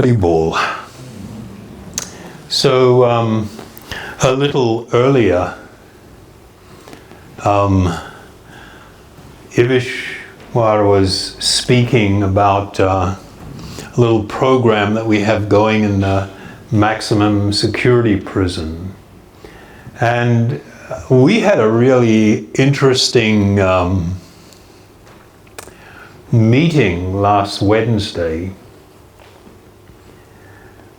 Haribol. So a little earlier, Ivishwar was speaking about a little program that we have going in the maximum security prison. And we had a really interesting meeting last Wednesday.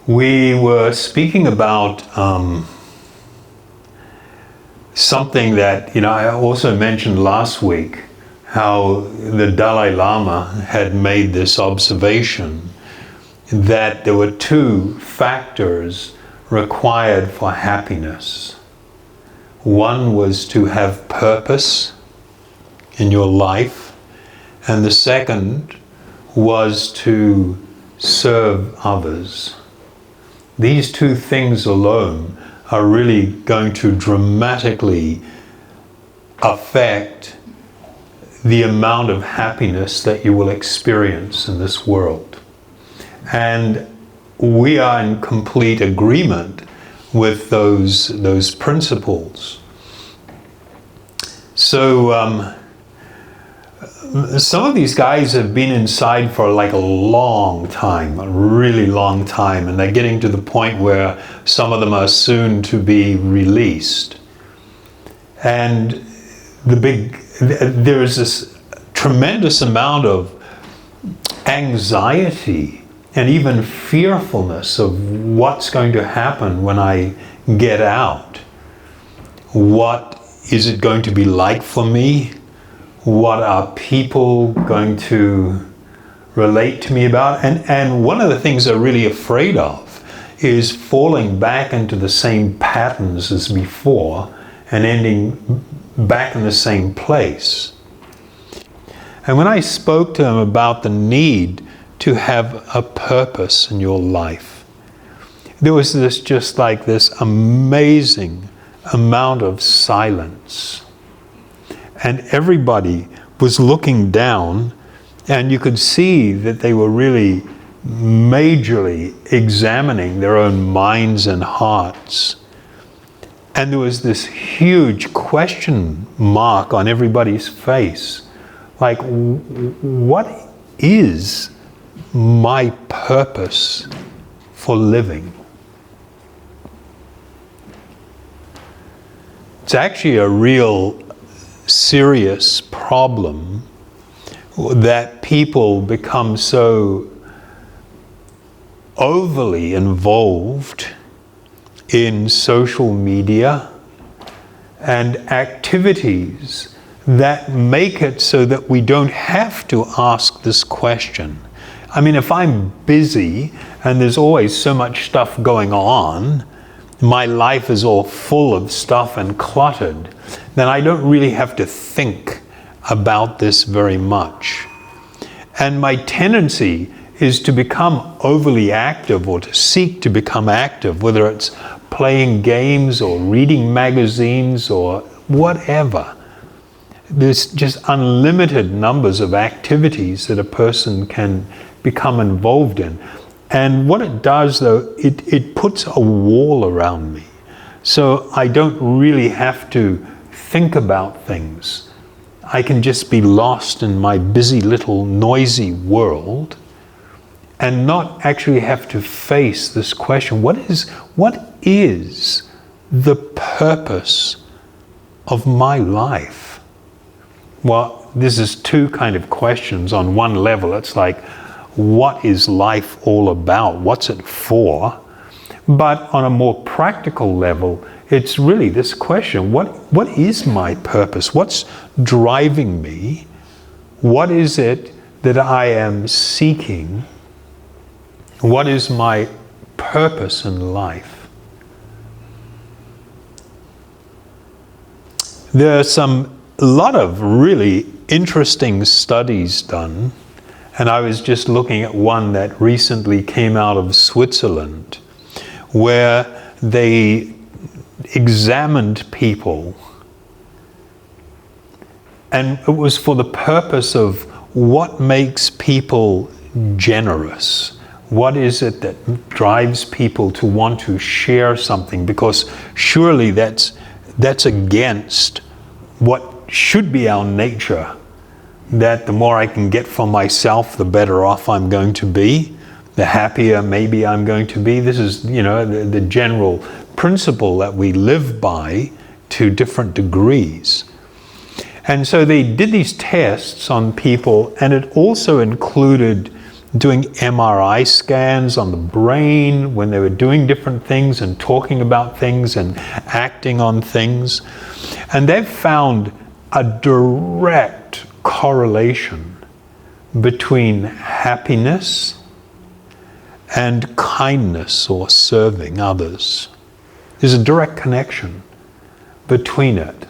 We were speaking about something that, I also mentioned last week, how the Dalai Lama had made this observation that there were two factors required for happiness. One was to have purpose in your life, and the second was to serve others. These two things alone are really going to dramatically affect the amount of happiness that you will experience in this world. And we are in complete agreement with those principles. So some of these guys have been inside for like a long time, a really long time, and they're getting to the point where some of them are soon to be released. And there's this tremendous amount of anxiety and even fearfulness of what's going to happen when I get out. What is it going to be like for me? What are people going to relate to me about? And one of the things they're really afraid of is falling back into the same patterns as before and ending back in the same place. And when I spoke to them about the need to have a purpose in your life, there was this amazing amount of silence. And everybody was looking down, and you could see that they were really majorly examining their own minds and hearts. And there was this huge question mark on everybody's face. Like, what is my purpose for living? It's actually a real serious problem that people become so overly involved in social media and activities that make it so that we don't have to ask this question. I mean, if I'm busy and there's always so much stuff going on, my life is all full of stuff and cluttered, then I don't really have to think about this very much. And my tendency is to become overly active or to seek to become active, whether it's playing games or reading magazines or whatever. There's just unlimited numbers of activities that a person can become involved in. And what it does, though, it puts a wall around me. So I don't really have to think about things. I can just be lost in my busy little noisy world and not actually have to face this question. What is the purpose of my life? Well, this is two kind of questions. On one level, it's like, what is life all about? What's it for? But on a more practical level, it's really this question, what is my purpose? What's driving me? What is it that I am seeking? What is my purpose in life? There are a lot of really interesting studies done. And I was just looking at one that recently came out of Switzerland, where they examined people. And it was for the purpose of what makes people generous, What is it that drives people to want to share something? Because surely that's against what should be our nature, that the more I can get from myself, the better off I'm going to be, the happier maybe I'm going to be. This is, the general principle that we live by to different degrees. And so they did these tests on people, and it also included doing MRI scans on the brain when they were doing different things and talking about things and acting on things. And they've found a direct correlation between happiness and kindness or serving others. There's a direct connection between it.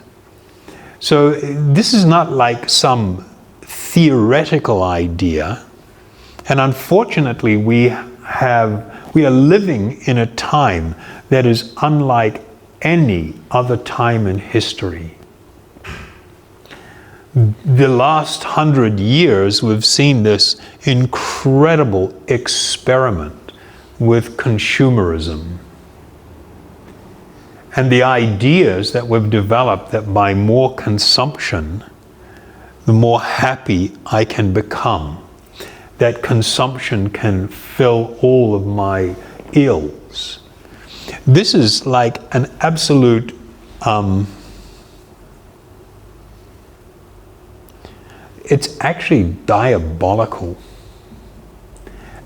So this is not like some theoretical idea. And unfortunately, we are living in a time that is unlike any other time in history. The last 100 years, we've seen this incredible experiment with consumerism. And the ideas that we've developed that by more consumption, the more happy I can become. That consumption can fill all of my ills. This is like an absolute it's actually diabolical.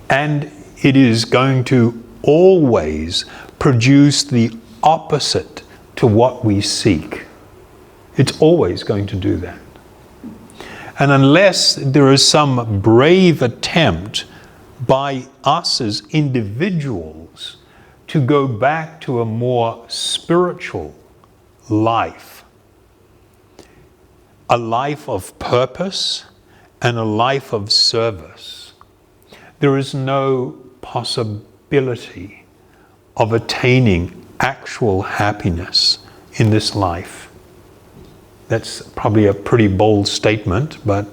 And it is going to always produce the opposite to what we seek. It's always going to do that. And unless there is some brave attempt by us as individuals to go back to a more spiritual life, a life of purpose and a life of service, there is no possibility of attaining actual happiness in this life. That's probably a pretty bold statement, but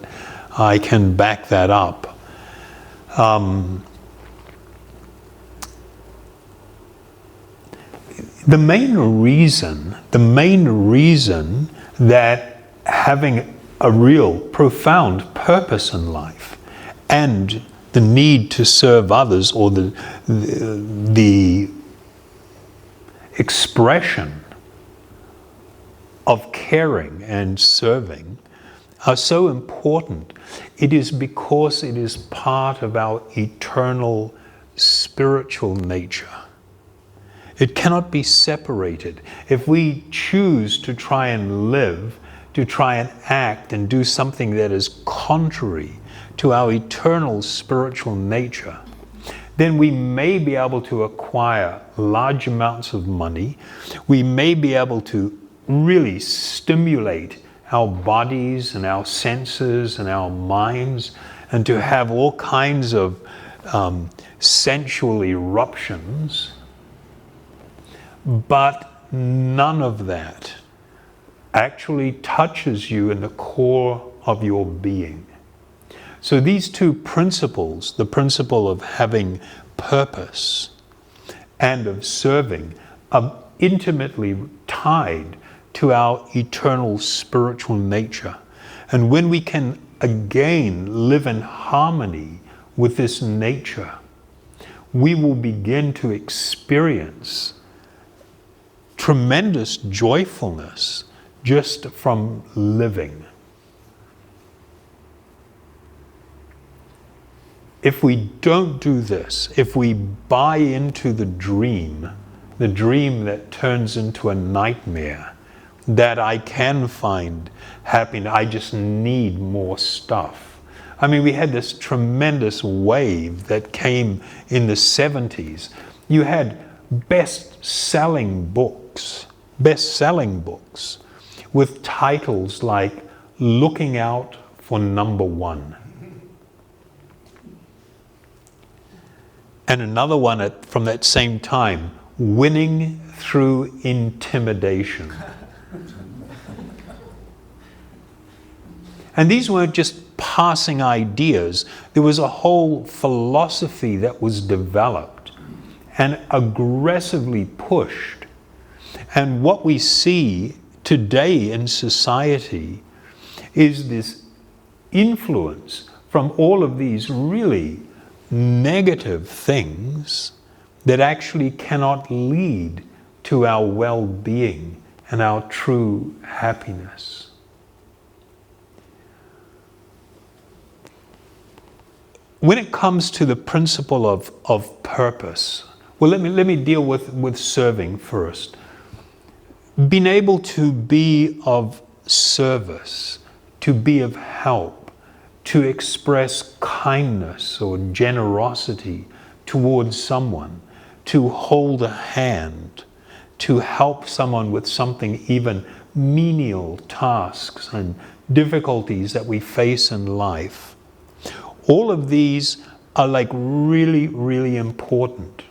I can back that up. The main reason that having a real profound purpose in life and the need to serve others, or the expression of caring and serving are so important, it is because it is part of our eternal spiritual nature. It cannot be separated. If we choose to try and live, to try and act and do something that is contrary to our eternal spiritual nature, then we may be able to acquire large amounts of money. We may be able to really stimulate our bodies and our senses and our minds, and to have all kinds of sensual eruptions. But none of that actually touches you in the core of your being. So these two principles, the principle of having purpose and of serving, are intimately tied to our eternal spiritual nature. And when we can again live in harmony with this nature, we will begin to experience tremendous joyfulness just from living. If we don't do this, if we buy into the dream that turns into a nightmare, that I can find happiness, I just need more stuff. I mean, we had this tremendous wave that came in the 70s. You had best-selling books with titles like Looking Out for Number One. And another one from that same time, Winning Through Intimidation. And these weren't just passing ideas. There was a whole philosophy that was developed and aggressively pushed. And what we see today in society is this influence from all of these really negative things that actually cannot lead to our well-being and our true happiness. When it comes to the principle of purpose, well, let me deal with serving first. Being able to be of service, to be of help, to express kindness or generosity towards someone, to hold a hand, to help someone with something, even menial tasks and difficulties that we face in life. All of these are like really, really important.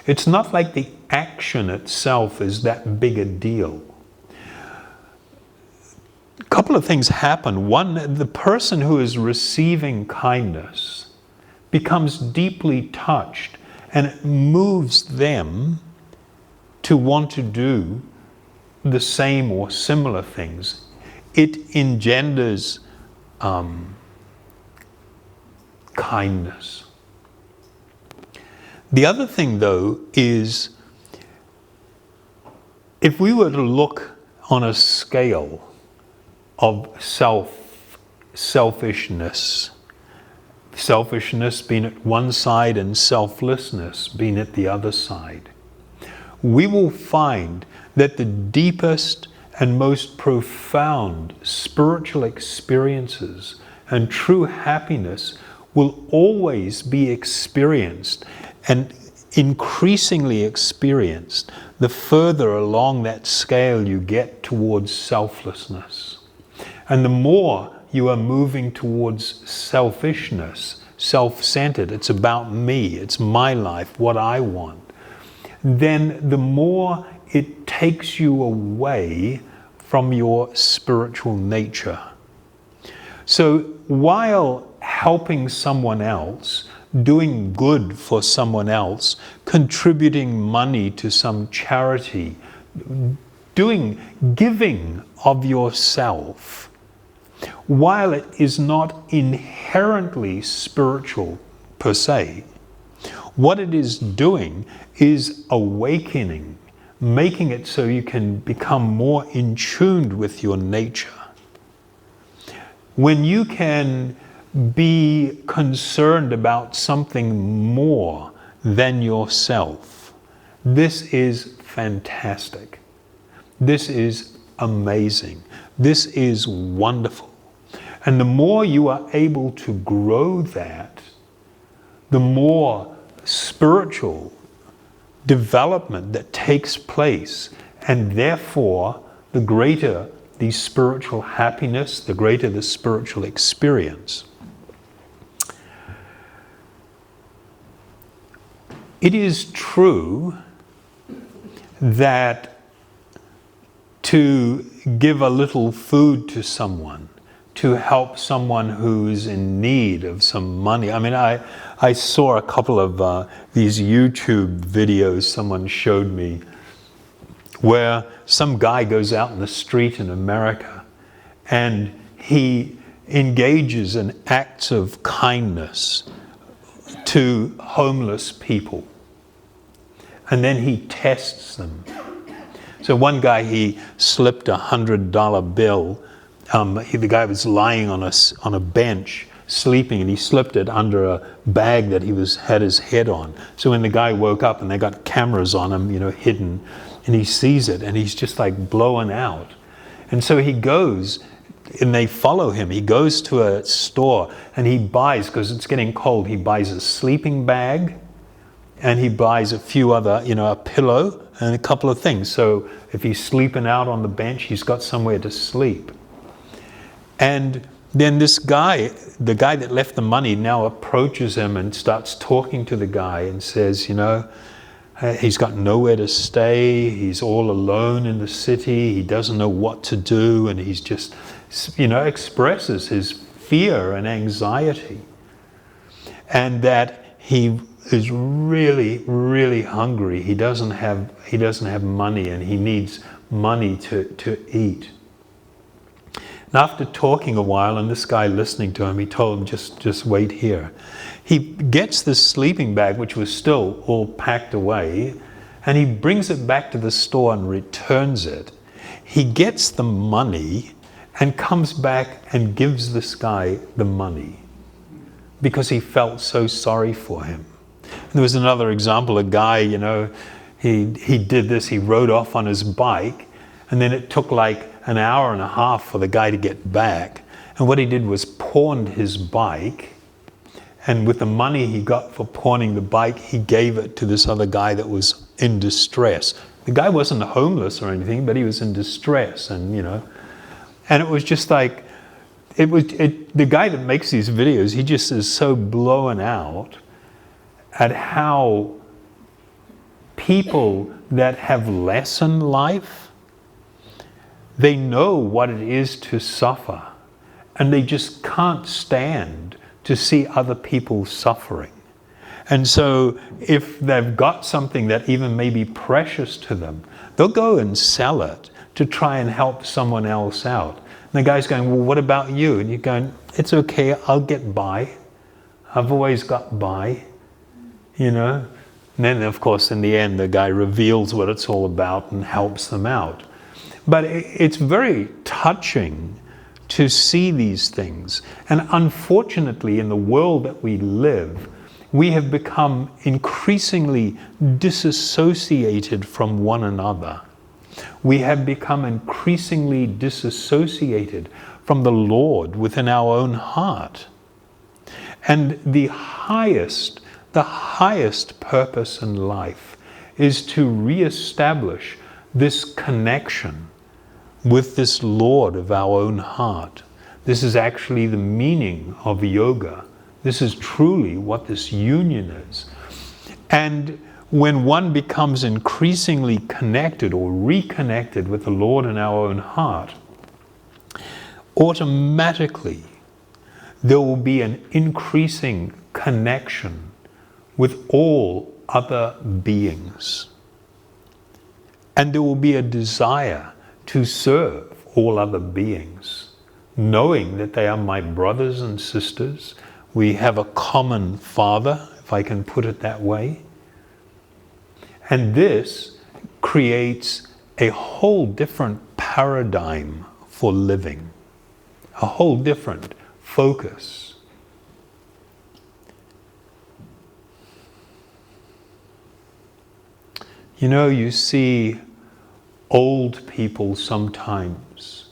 It's not like the action itself is that big a deal. A couple of things happen. One, the person who is receiving kindness becomes deeply touched, and it moves them to want to do the same or similar things. It engenders kindness. The other thing, though, is if we were to look on a scale of selfishness being at one side and selflessness being at the other side, we will find that the deepest and most profound spiritual experiences and true happiness will always be experienced, and increasingly experienced the further along that scale you get towards selflessness. And the more you are moving towards selfishness, self-centered, it's about me, it's my life, what I want, then the more it takes you away from your spiritual nature. So while helping someone else, doing good for someone else, contributing money to some charity, giving of yourself, while it is not inherently spiritual per se, what it is doing is awakening, making it so you can become more in tune with your nature. When you can be concerned about something more than yourself, this is fantastic. This is amazing. This is wonderful. And the more you are able to grow that, the more spiritual development that takes place, and therefore the greater the spiritual happiness, the greater the spiritual experience. It is true that to give a little food to someone, to help someone who's in need of some money. I mean, I saw a couple of these YouTube videos someone showed me where some guy goes out in the street in America and he engages in acts of kindness to homeless people. And then he tests them. So one guy, he slipped a $100 bill. The guy was lying on a bench, sleeping, and he slipped it under a bag that he had his head on. So when the guy woke up, and they got cameras on him, hidden, and he sees it, and he's just like blown out. And so he goes, and they follow him. He goes to a store, and he buys, because it's getting cold, he buys a sleeping bag, and he buys a few other, a pillow and a couple of things. So if he's sleeping out on the bench, he's got somewhere to sleep. And then this guy, the guy that left the money, now approaches him and starts talking to the guy and says, he's got nowhere to stay, he's all alone in the city, he doesn't know what to do, and he's just, expresses his fear and anxiety, and that he is really, really hungry. He doesn't have money, and he needs money to eat. And after talking a while, and this guy listening to him, he told him, just wait here. He gets this sleeping bag, which was still all packed away, and he brings it back to the store and returns it. He gets the money and comes back and gives this guy the money because he felt so sorry for him. And there was another example, a guy, he did this, he rode off on his bike, and then it took like an hour and a half for the guy to get back. And what he did was pawned his bike, and with the money he got for pawning the bike, he gave it to this other guy that was in distress. The guy wasn't homeless or anything, but he was in distress, and it was just like, the guy that makes these videos, he just is so blown out at how people that have less in life, they know what it is to suffer, and they just can't stand to see other people suffering. And so if they've got something that even may be precious to them, they'll go and sell it to try and help someone else out. And the guy's going, well, what about you? And you're going, it's okay, I'll get by. I've always got by, And then, of course, in the end, the guy reveals what it's all about and helps them out. But it's very touching to see these things. And unfortunately, in the world that we live, we have become increasingly disassociated from one another. We have become increasingly disassociated from the Lord within our own heart. And the highest purpose in life is to reestablish this connection with this Lord of our own heart. This is actually the meaning of yoga. This is truly what this union is. And when one becomes increasingly connected or reconnected with the Lord in our own heart, automatically there will be an increasing connection with all other beings. And there will be a desire to serve all other beings, knowing that they are my brothers and sisters. We have a common Father, if I can put it that way. And this creates a whole different paradigm for living, a whole different focus. You see old people sometimes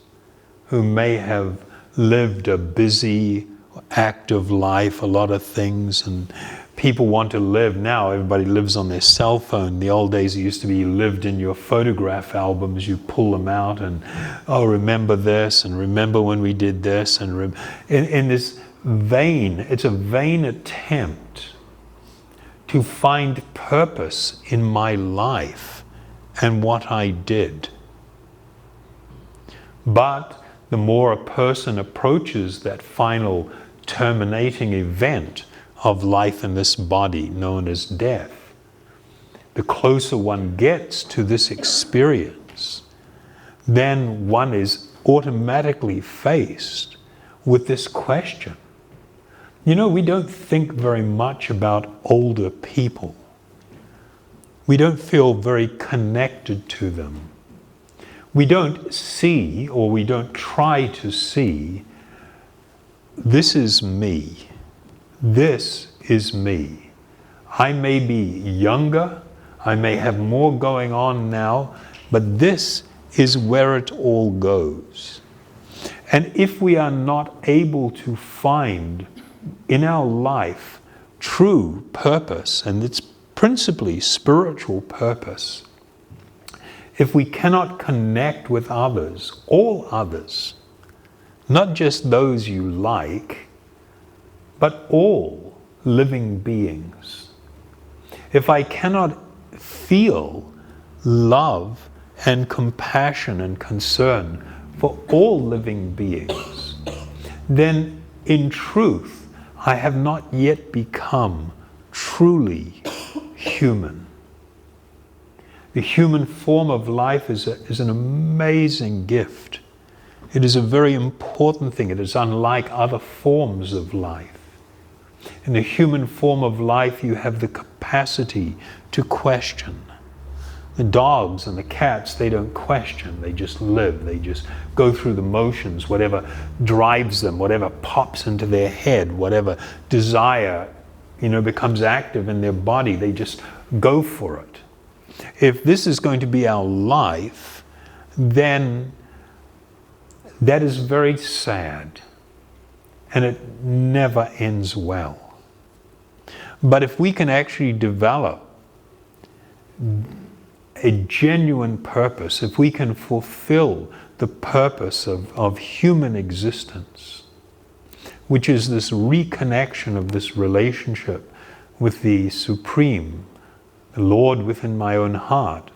who may have lived a busy, active life, a lot of things, and people want to live. Now everybody lives on their cell phone. The old days it used to be you lived in your photograph albums, you pull them out and, oh, remember this, and remember when we did this, and in this vain, it's a vain attempt to find purpose in my life and what I did. But the more a person approaches that final terminating event of life in this body known as death, the closer one gets to this experience, then one is automatically faced with this question. We don't think very much about older people. We don't feel very connected to them. We don't see, or we don't try to see, this is me. This is me. I may be younger, I may have more going on now, but this is where it all goes. And if we are not able to find in our life true purpose, and it's principally spiritual purpose, if we cannot connect with others, all others, not just those you like, but all living beings, if I cannot feel love and compassion and concern for all living beings, then in truth, I have not yet become truly human. The human form of life is an amazing gift. It is a very important thing. It is unlike other forms of life. In the human form of life, you have the capacity to question. The dogs and the cats, they don't question. They just live. They just go through the motions, whatever drives them, whatever pops into their head, whatever desire, becomes active in their body, they just go for it. If this is going to be our life, then that is very sad, and it never ends well. But if we can actually develop a genuine purpose, if we can fulfill the purpose of human existence, which is this reconnection of this relationship with the Supreme, the Lord within my own heart,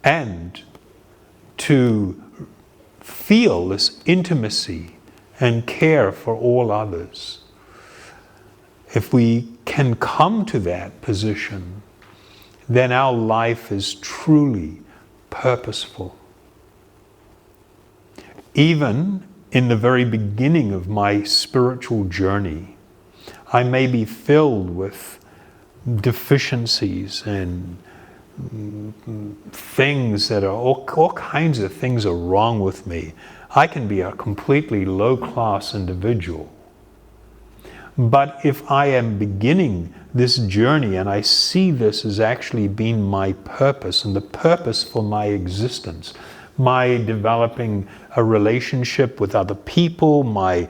and to feel this intimacy and care for all others. If we can come to that position, then our life is truly purposeful. Even in the very beginning of my spiritual journey, I may be filled with deficiencies and things that are, all kinds of things are wrong with me. I can be a completely low-class individual. But if I am beginning this journey and I see this as actually being my purpose and the purpose for my existence, my developing a relationship with other people, my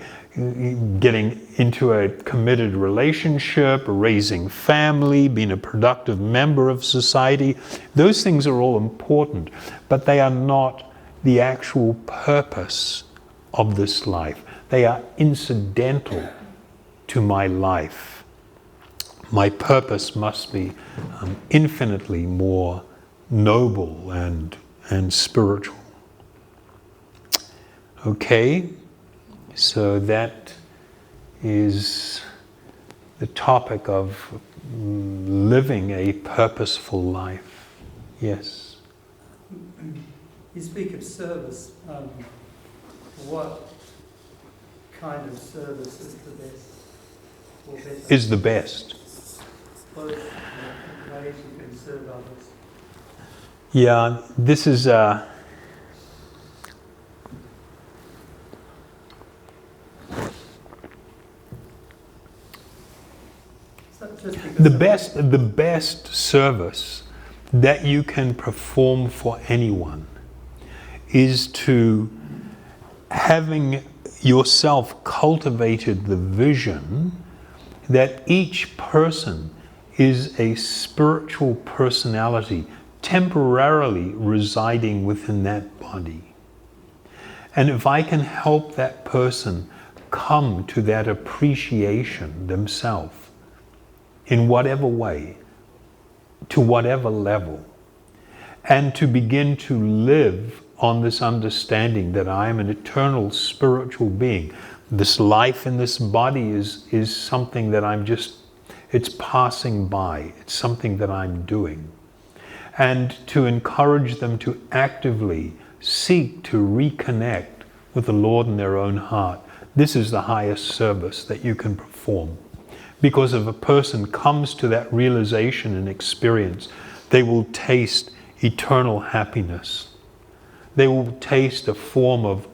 getting into a committed relationship, raising family, being a productive member of society, those things are all important, but they are not the actual purpose of this life. They are incidental to my life. My purpose must be infinitely more noble and spiritual. Okay, so that is the topic of living a purposeful life. Yes? You speak of service. What kind of service is the best? Or better? Is the best. Both ways you can serve others. Yeah, this is the best service that you can perform for anyone is to having yourself cultivated the vision that each person is a spiritual personality temporarily residing within that body. And if I can help that person come to that appreciation themselves in whatever way, to whatever level, and to begin to live on this understanding that I am an eternal spiritual being. This life in this body is something that it's passing by. It's something that I'm doing. And to encourage them to actively seek to reconnect with the Lord in their own heart. This is the highest service that you can perform. Because if a person comes to that realization and experience, they will taste eternal happiness. They will taste a form of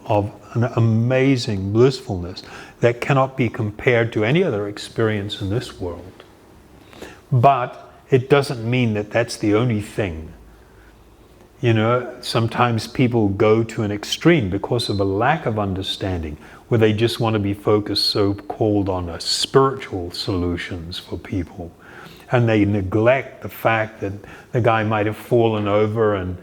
an amazing blissfulness that cannot be compared to any other experience in this world. But it doesn't mean that that's the only thing. Sometimes people go to an extreme because of a lack of understanding, where they just want to be focused so-called on spiritual solutions for people. And they neglect the fact that the guy might have fallen over and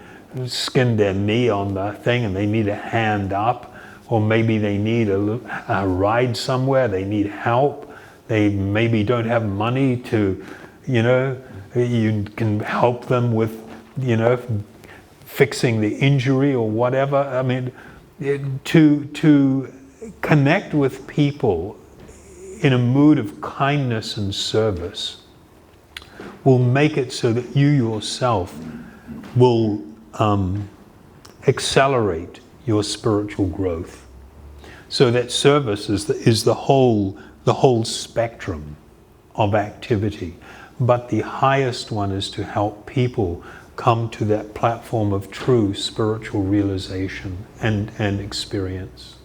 skinned their knee on the thing and they need a hand up, or maybe they need a ride somewhere, they need help, they maybe don't have money to, you can help them with, fixing the injury or whatever. I mean, to connect with people in a mood of kindness and service will make it so that you yourself will accelerate your spiritual growth. So that service is the whole spectrum of activity. But the highest one is to help people come to that platform of true spiritual realization and experience.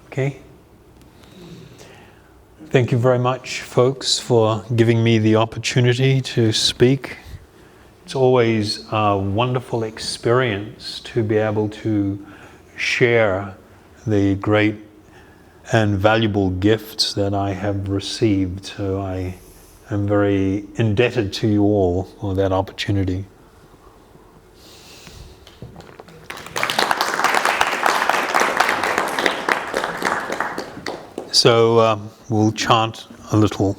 Okay? Thank you very much, folks, for giving me the opportunity to speak. It's always a wonderful experience to be able to share the great and valuable gifts that I have received. So I am very indebted to you all for that opportunity. So we'll chant a little.